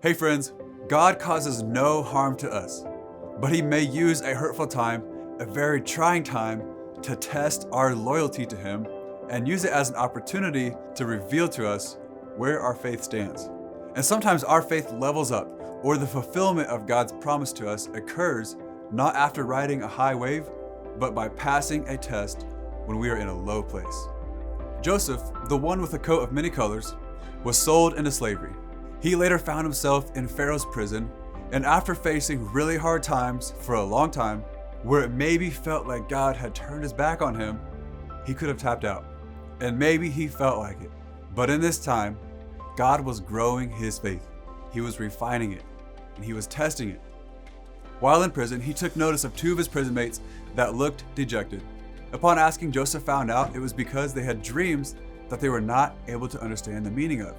Hey friends, God causes no harm to us, but He may use a hurtful time, a very trying time, to test our loyalty to Him and use it as an opportunity to reveal to us where our faith stands. And sometimes our faith levels up, or the fulfillment of God's promise to us occurs not after riding a high wave, but by passing a test when we are in a low place. Joseph, the one with a coat of many colors, was sold into slavery. He later found himself in Pharaoh's prison, and after facing really hard times for a long time, where it maybe felt like God had turned his back on him, he could have tapped out. And maybe he felt like it. But in this time, God was growing his faith. He was refining it, and he was testing it. While in prison, he took notice of two of his prison mates that looked dejected. Upon asking, Joseph found out it was because they had dreams that they were not able to understand the meaning of.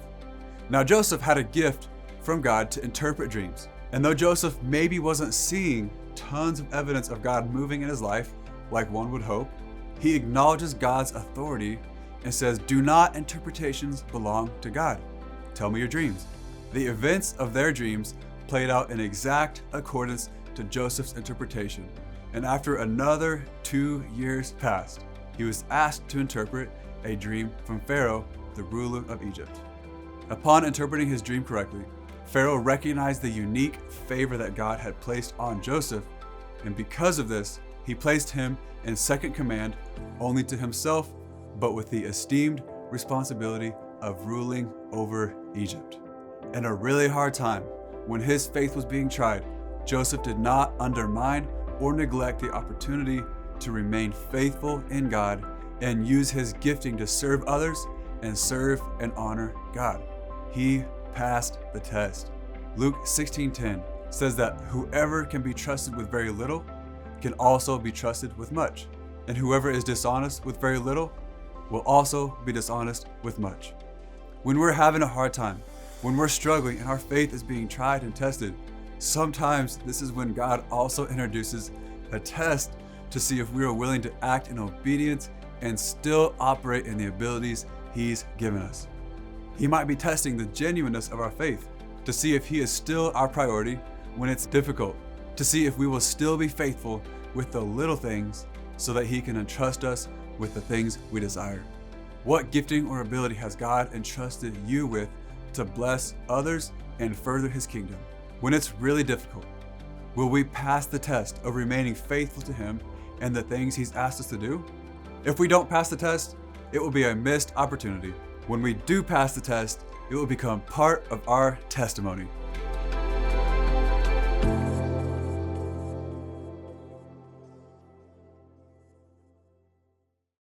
Now Joseph had a gift from God to interpret dreams. And though Joseph maybe wasn't seeing tons of evidence of God moving in his life like one would hope, he acknowledges God's authority and says, "Do not interpretations belong to God? Tell me your dreams." The events of their dreams played out in exact accordance to Joseph's interpretation. And after another 2 years passed, he was asked to interpret a dream from Pharaoh, the ruler of Egypt. Upon interpreting his dream correctly, Pharaoh recognized the unique favor that God had placed on Joseph, and because of this, he placed him in second command only to himself, but with the esteemed responsibility of ruling over Egypt. In a really hard time, when his faith was being tried, Joseph did not undermine or neglect the opportunity to remain faithful in God and use his gifting to serve others and serve and honor God. He passed the test. Luke 16:10 says that whoever can be trusted with very little can also be trusted with much, and whoever is dishonest with very little will also be dishonest with much. When we're having a hard time, when we're struggling and our faith is being tried and tested, sometimes this is when God also introduces a test to see if we are willing to act in obedience and still operate in the abilities He's given us. He might be testing the genuineness of our faith to see if He is still our priority when it's difficult, to see if we will still be faithful with the little things so that He can entrust us with the things we desire. What gifting or ability has God entrusted you with to bless others and further His kingdom? When it's really difficult, will we pass the test of remaining faithful to Him and the things He's asked us to do? If we don't pass the test, it will be a missed opportunity. When we do pass the test, it will become part of our testimony.